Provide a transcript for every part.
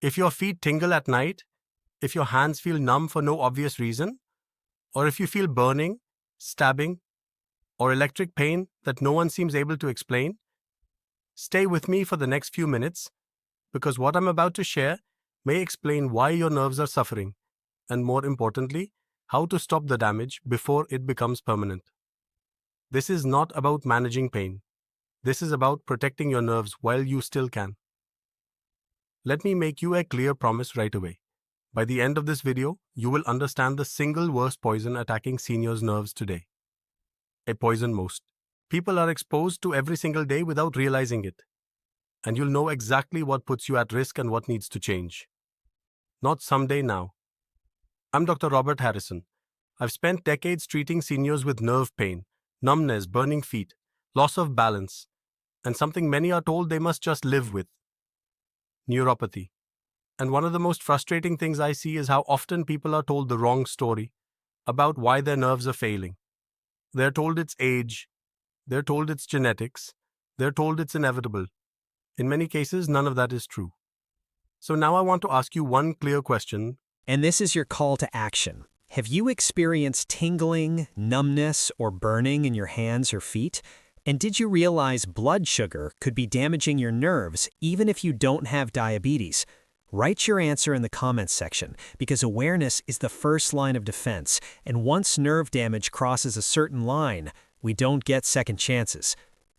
If your feet tingle at night, if your hands feel numb for no obvious reason, or if you feel burning, stabbing, or electric pain that no one seems able to explain, stay with me for the next few minutes because what I'm about to share may explain why your nerves are suffering and, more importantly, how to stop the damage before it becomes permanent. This is not about managing pain. This is about protecting your nerves while you still can. Let me make you a clear promise right away. By the end of this video, you will understand the single worst poison attacking seniors' nerves today. A poison most people are exposed to every single day without realizing it. And you'll know exactly what puts you at risk and what needs to change. Not someday now. I'm Dr. Robert Harrison. I've spent decades treating seniors with nerve pain, numbness, burning feet, loss of balance, and something many are told they must just live with: neuropathy. And one of the most frustrating things I see is how often people are told the wrong story about why their nerves are failing. They're told it's age, they're told it's genetics, they're told it's inevitable. In many cases, none of that is true. So now I want to ask you one clear question. And this is your call to action. Have you experienced tingling, numbness, or burning in your hands or feet? And did you realize blood sugar could be damaging your nerves even if you don't have diabetes? Write your answer in the comments section, because awareness is the first line of defense, and once nerve damage crosses a certain line, we don't get second chances.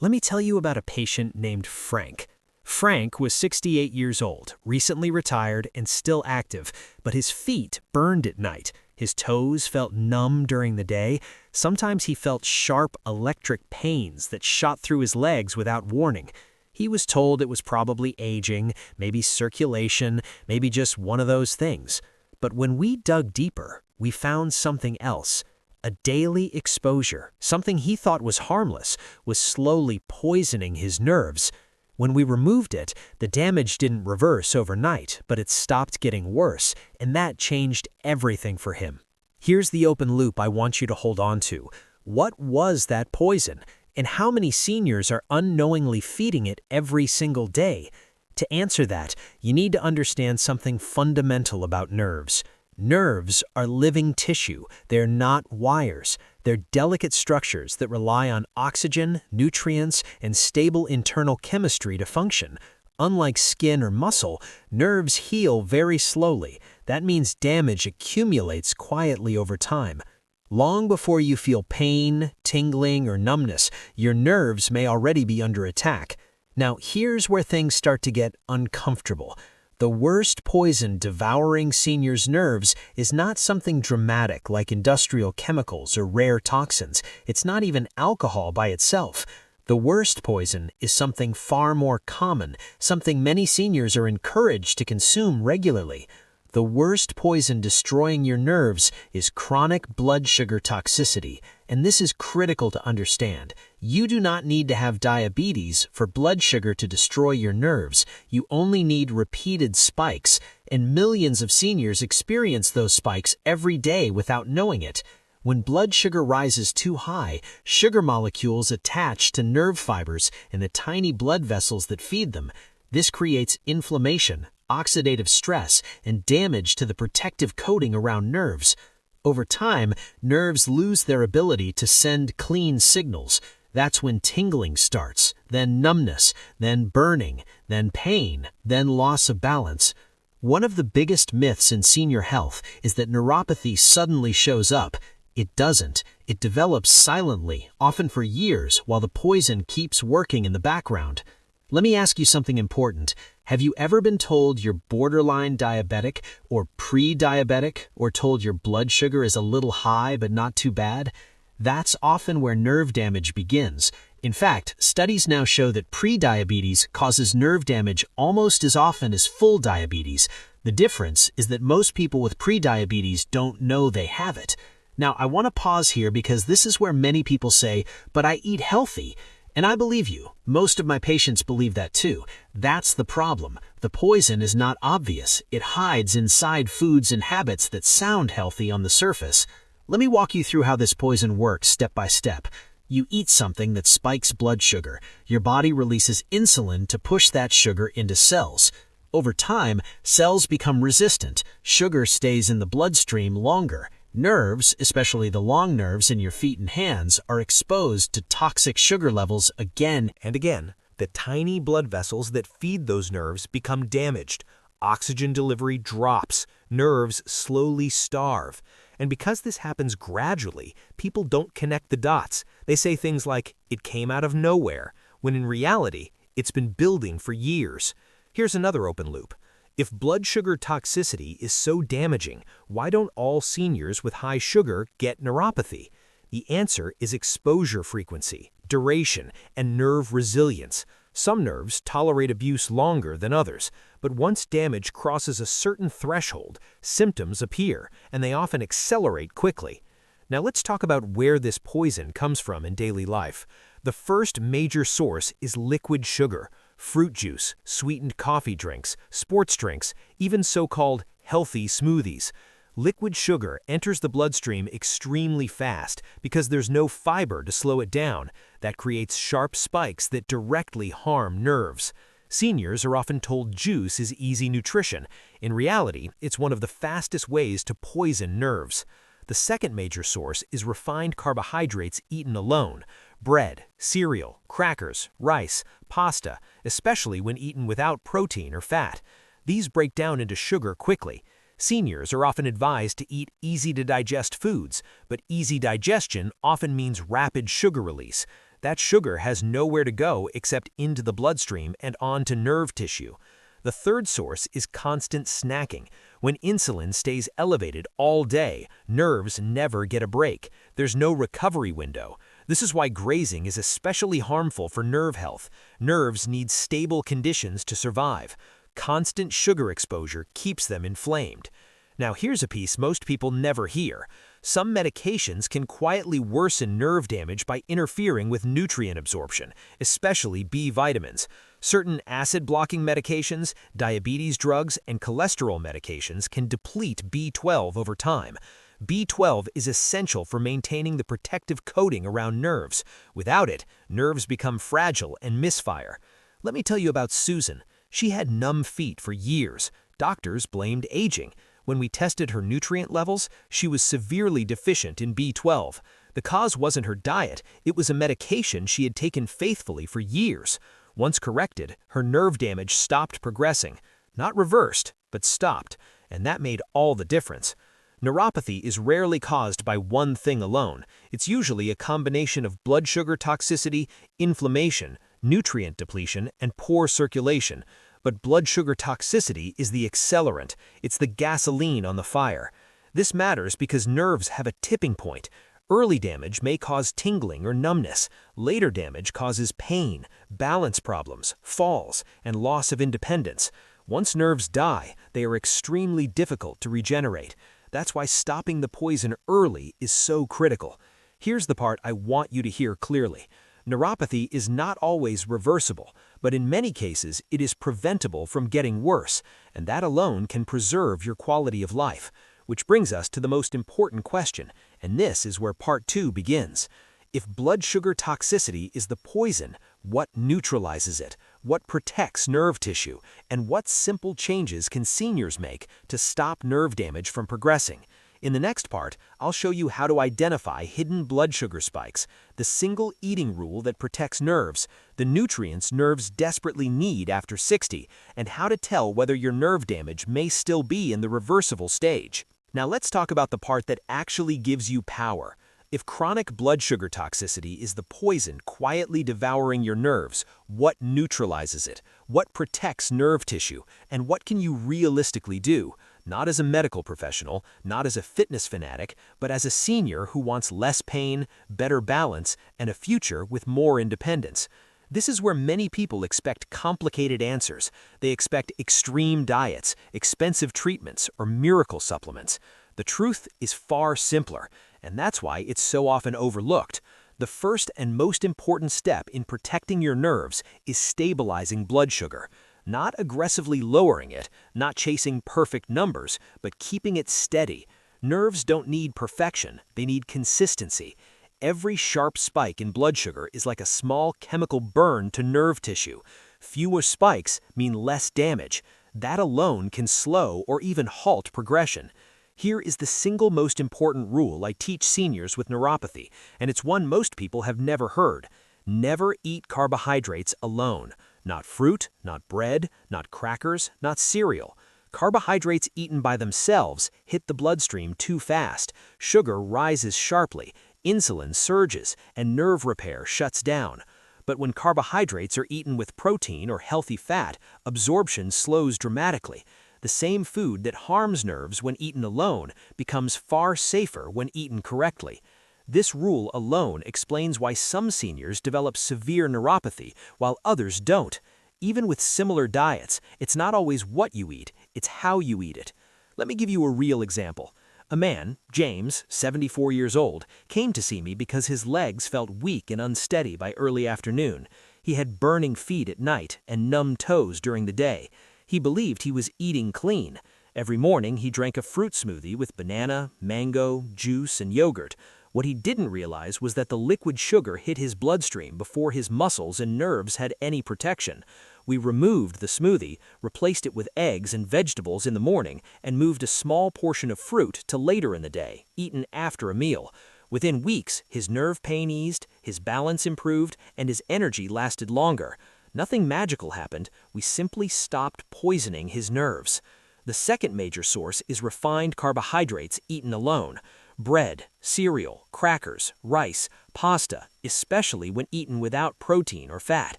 Let me tell you about a patient named Frank. Frank was 68 years old, recently retired and still active, but his feet burned at night. His toes felt numb during the day. Sometimes he felt sharp electric pains that shot through his legs without warning. He was told it was probably aging, maybe circulation, maybe just one of those things. But when we dug deeper, we found something else. A daily exposure, something he thought was harmless, was slowly poisoning his nerves. When we removed it, the damage didn't reverse overnight, but it stopped getting worse, and that changed everything for him. Here's the open loop I want you to hold on to. What was that poison? And how many seniors are unknowingly feeding it every single day? To answer that, you need to understand something fundamental about nerves. Nerves are living tissue. They're not wires. They're delicate structures that rely on oxygen, nutrients, and stable internal chemistry to function. Unlike skin or muscle, nerves heal very slowly. That means damage accumulates quietly over time. Long before you feel pain, tingling, or numbness, your nerves may already be under attack. Now, here's where things start to get uncomfortable. The worst poison devouring seniors' nerves is not something dramatic like industrial chemicals or rare toxins. It's not even alcohol by itself. The worst poison is something far more common, something many seniors are encouraged to consume regularly. The worst poison destroying your nerves is chronic blood sugar toxicity, and this is critical to understand. You do not need to have diabetes for blood sugar to destroy your nerves. You only need repeated spikes, and millions of seniors experience those spikes every day without knowing it. When blood sugar rises too high, sugar molecules attach to nerve fibers and the tiny blood vessels that feed them. This creates inflammation, oxidative stress, and damage to the protective coating around nerves. Over time, nerves lose their ability to send clean signals. That's when tingling starts, then numbness, then burning, then pain, then loss of balance. One of the biggest myths in senior health is that neuropathy suddenly shows up. It doesn't. It develops silently, often for years, while the poison keeps working in the background. Let me ask you something important. Have you ever been told you're borderline diabetic or pre-diabetic, or told your blood sugar is a little high but not too bad? That's often where nerve damage begins. In fact, studies now show that pre-diabetes causes nerve damage almost as often as full diabetes. The difference is that most people with pre-diabetes don't know they have it. Now, I want to pause here because this is where many people say, "But I eat healthy." And I believe you. Most of my patients believe that too. That's the problem. The poison is not obvious. It hides inside foods and habits that sound healthy on the surface. Let me walk you through how this poison works step by step. You eat something that spikes blood sugar. Your body releases insulin to push that sugar into cells. Over time, cells become resistant, sugar stays in the bloodstream longer. Nerves, especially the long nerves in your feet and hands, are exposed to toxic sugar levels again And again, the tiny blood vessels that feed those nerves become damaged. Oxygen delivery drops. Nerves slowly starve. And because this happens gradually, people don't connect the dots. They say things like, "It came out of nowhere," when in reality, it's been building for years. Here's another open loop. If blood sugar toxicity is so damaging, why don't all seniors with high sugar get neuropathy? The answer is exposure frequency, duration, and nerve resilience. Some nerves tolerate abuse longer than others, but once damage crosses a certain threshold, symptoms appear, and they often accelerate quickly. Now let's talk about where this poison comes from in daily life. The first major source is liquid sugar. Fruit juice, sweetened coffee drinks, sports drinks, even so-called healthy smoothies. Liquid sugar enters the bloodstream extremely fast because there's no fiber to slow it down. That creates sharp spikes that directly harm nerves. Seniors are often told juice is easy nutrition. In reality, it's one of the fastest ways to poison nerves. The second major source is refined carbohydrates eaten alone. Bread, cereal, crackers, rice, pasta, especially when eaten without protein or fat. These break down into sugar quickly. Seniors are often advised to eat easy-to-digest foods, but easy digestion often means rapid sugar release. That sugar has nowhere to go except into the bloodstream and onto nerve tissue. The third source is constant snacking. When insulin stays elevated all day, nerves never get a break. There's no recovery window. This is why grazing is especially harmful for nerve health. Nerves need stable conditions to survive. Constant sugar exposure keeps them inflamed. Now here's a piece most people never hear. Some medications can quietly worsen nerve damage by interfering with nutrient absorption, especially B vitamins. Certain acid-blocking medications, diabetes drugs, and cholesterol medications can deplete B12 over time. B12 is essential for maintaining the protective coating around nerves. Without it, nerves become fragile and misfire. Let me tell you about Susan. She had numb feet for years. Doctors blamed aging. When we tested her nutrient levels, she was severely deficient in B12. The cause wasn't her diet, it was a medication she had taken faithfully for years. Once corrected, her nerve damage stopped progressing. Not reversed, but stopped, and that made all the difference. Neuropathy is rarely caused by one thing alone. It's usually a combination of blood sugar toxicity, inflammation, nutrient depletion, and poor circulation. But blood sugar toxicity is the accelerant. It's the gasoline on the fire. This matters because nerves have a tipping point. Early damage may cause tingling or numbness. Later damage causes pain, balance problems, falls, and loss of independence. Once nerves die, they are extremely difficult to regenerate. That's why stopping the poison early is so critical. Here's the part I want you to hear clearly. Neuropathy is not always reversible, but in many cases it is preventable from getting worse, and that alone can preserve your quality of life. Which brings us to the most important question, and this is where part 2 begins. If blood sugar toxicity is the poison, what neutralizes it? What protects nerve tissue? And what simple changes can seniors make to stop nerve damage from progressing? In the next part, I'll show you how to identify hidden blood sugar spikes, the single eating rule that protects nerves, the nutrients nerves desperately need after 60, and how to tell whether your nerve damage may still be in the reversible stage. Now let's talk about the part that actually gives you power. If chronic blood sugar toxicity is the poison quietly devouring your nerves, what neutralizes it? What protects nerve tissue? And what can you realistically do? Not as a medical professional, not as a fitness fanatic, but as a senior who wants less pain, better balance, and a future with more independence. This is where many people expect complicated answers. They expect extreme diets, expensive treatments, or miracle supplements. The truth is far simpler, and that's why it's so often overlooked. The first and most important step in protecting your nerves is stabilizing blood sugar. Not aggressively lowering it, not chasing perfect numbers, but keeping it steady. Nerves don't need perfection, they need consistency. Every sharp spike in blood sugar is like a small chemical burn to nerve tissue. Fewer spikes mean less damage. That alone can slow or even halt progression. Here is the single most important rule I teach seniors with neuropathy, and it's one most people have never heard. Never eat carbohydrates alone. Not fruit, not bread, not crackers, not cereal. Carbohydrates eaten by themselves hit the bloodstream too fast, sugar rises sharply, insulin surges, and nerve repair shuts down. But when carbohydrates are eaten with protein or healthy fat, absorption slows dramatically. The same food that harms nerves when eaten alone becomes far safer when eaten correctly. This rule alone explains why some seniors develop severe neuropathy while others don't. Even with similar diets, it's not always what you eat, it's how you eat it. Let me give you a real example. A man, James, 74 years old, came to see me because his legs felt weak and unsteady by early afternoon. He had burning feet at night and numb toes during the day. He believed he was eating clean. Every morning he drank a fruit smoothie with banana, mango, juice, and yogurt. What he didn't realize was that the liquid sugar hit his bloodstream before his muscles and nerves had any protection. We removed the smoothie, replaced it with eggs and vegetables in the morning, and moved a small portion of fruit to later in the day, eaten after a meal. Within weeks, his nerve pain eased, his balance improved, and his energy lasted longer. Nothing magical happened, we simply stopped poisoning his nerves. The second major source is refined carbohydrates eaten alone. Bread, cereal, crackers, rice, pasta, especially when eaten without protein or fat.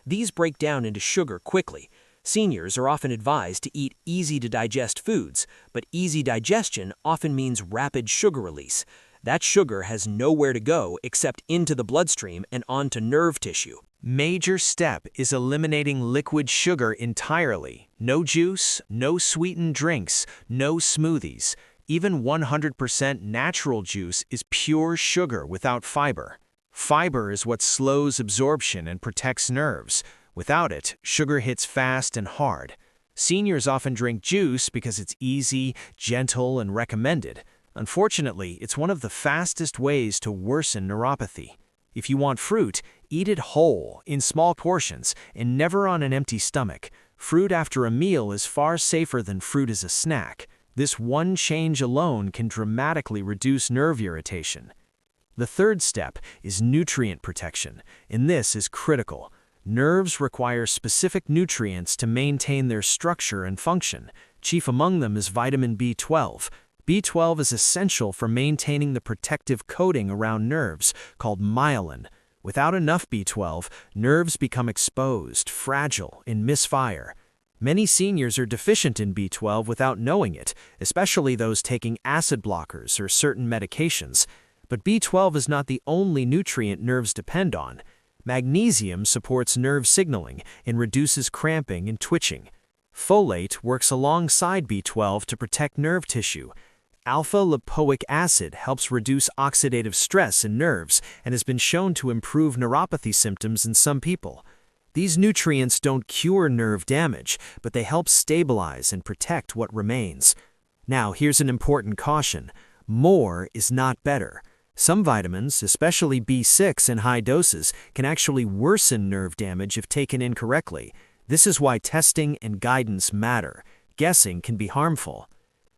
These break down into sugar quickly. Seniors are often advised to eat easy-to-digest foods, but easy digestion often means rapid sugar release. That sugar has nowhere to go except into the bloodstream and onto nerve tissue. Major step is eliminating liquid sugar entirely. No juice, no sweetened drinks, no smoothies. Even 100% natural juice is pure sugar without fiber. Fiber is what slows absorption and protects nerves. Without it, sugar hits fast and hard. Seniors often drink juice because it's easy, gentle, and recommended. Unfortunately, it's one of the fastest ways to worsen neuropathy. If you want fruit, eat it whole, in small portions, and never on an empty stomach. Fruit after a meal is far safer than fruit as a snack. This one change alone can dramatically reduce nerve irritation. The third step is nutrient protection, and this is critical. Nerves require specific nutrients to maintain their structure and function. Chief among them is vitamin B12. B12 is essential for maintaining the protective coating around nerves, called myelin. Without enough B12, nerves become exposed, fragile, and misfire. Many seniors are deficient in B12 without knowing it, especially those taking acid blockers or certain medications. But B12 is not the only nutrient nerves depend on. Magnesium supports nerve signaling and reduces cramping and twitching. Folate works alongside B12 to protect nerve tissue. Alpha-lipoic acid helps reduce oxidative stress in nerves and has been shown to improve neuropathy symptoms in some people. These nutrients don't cure nerve damage, but they help stabilize and protect what remains. Now, here's an important caution. More is not better. Some vitamins, especially B6 in high doses, can actually worsen nerve damage if taken incorrectly. This is why testing and guidance matter. Guessing can be harmful.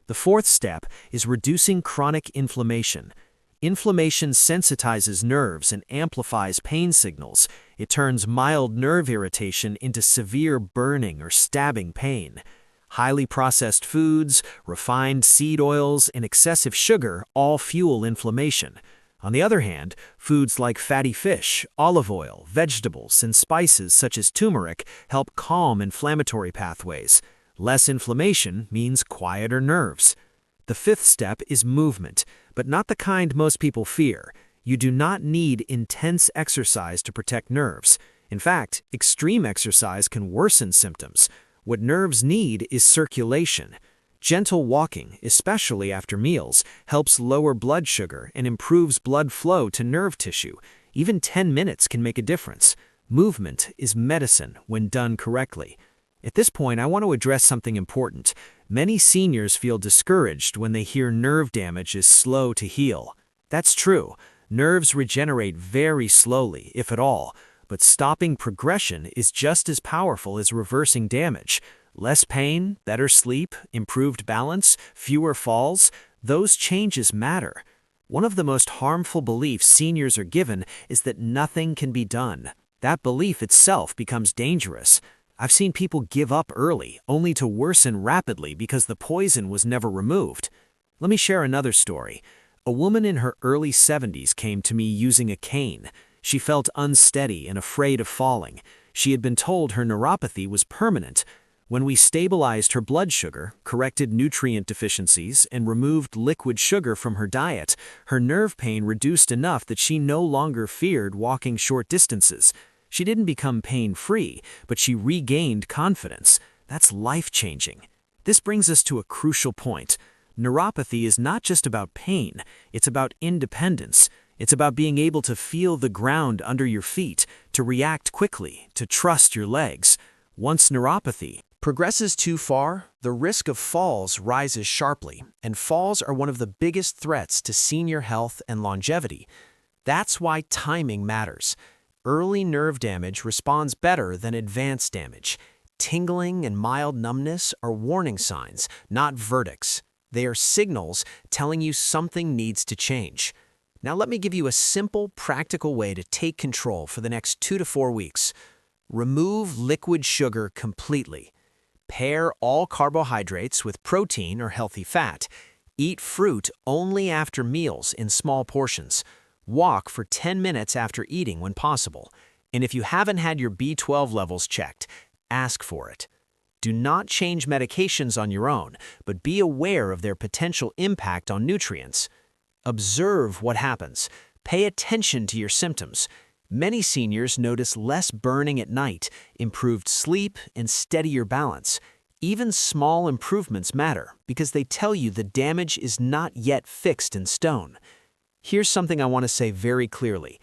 The fourth step is reducing chronic inflammation. Inflammation sensitizes nerves and amplifies pain signals. It turns mild nerve irritation into severe burning or stabbing pain. Highly processed foods, refined seed oils, and excessive sugar all fuel inflammation. On the other hand, foods like fatty fish, olive oil, vegetables, and spices such as turmeric help calm inflammatory pathways. Less inflammation means quieter nerves. The fifth step is movement, but not the kind most people fear. You do not need intense exercise to protect nerves. In fact, extreme exercise can worsen symptoms. What nerves need is circulation. Gentle walking, especially after meals, helps lower blood sugar and improves blood flow to nerve tissue. Even 10 minutes can make a difference. Movement is medicine when done correctly. At this point, I want to address something important. Many seniors feel discouraged when they hear nerve damage is slow to heal. That's true. Nerves regenerate very slowly, if at all. But stopping progression is just as powerful as reversing damage. Less pain, better sleep, improved balance, fewer falls, those changes matter. One of the most harmful beliefs seniors are given is that nothing can be done. That belief itself becomes dangerous. I've seen people give up early, only to worsen rapidly because the poison was never removed. Let me share another story. A woman in her early 70s came to me using a cane. She felt unsteady and afraid of falling. She had been told her neuropathy was permanent. When we stabilized her blood sugar, corrected nutrient deficiencies, and removed liquid sugar from her diet, her nerve pain reduced enough that she no longer feared walking short distances. She didn't become pain-free, but she regained confidence. That's life-changing. This brings us to a crucial point. Neuropathy is not just about pain, it's about independence. It's about being able to feel the ground under your feet, to react quickly, to trust your legs. Once neuropathy progresses too far, the risk of falls rises sharply, and falls are one of the biggest threats to senior health and longevity. That's why timing matters. Early nerve damage responds better than advanced damage. Tingling and mild numbness are warning signs, not verdicts. They are signals telling you something needs to change. Now let me give you a simple, practical way to take control for the next 2 to 4 weeks. Remove liquid sugar completely. Pair all carbohydrates with protein or healthy fat. Eat fruit only after meals in small portions. Walk for 10 minutes after eating when possible. And if you haven't had your B12 levels checked, ask for it. Do not change medications on your own, but be aware of their potential impact on nutrients. Observe what happens. Pay attention to your symptoms. Many seniors notice less burning at night, improved sleep, and steadier balance. Even small improvements matter because they tell you the damage is not yet fixed in stone. Here's something I want to say very clearly.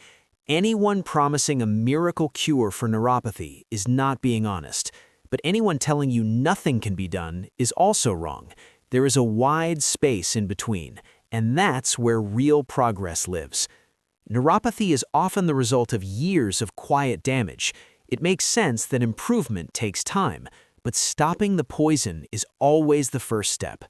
Anyone promising a miracle cure for neuropathy is not being honest. But anyone telling you nothing can be done is also wrong. There is a wide space in between, and that's where real progress lives. Neuropathy is often the result of years of quiet damage. It makes sense that improvement takes time, but stopping the poison is always the first step.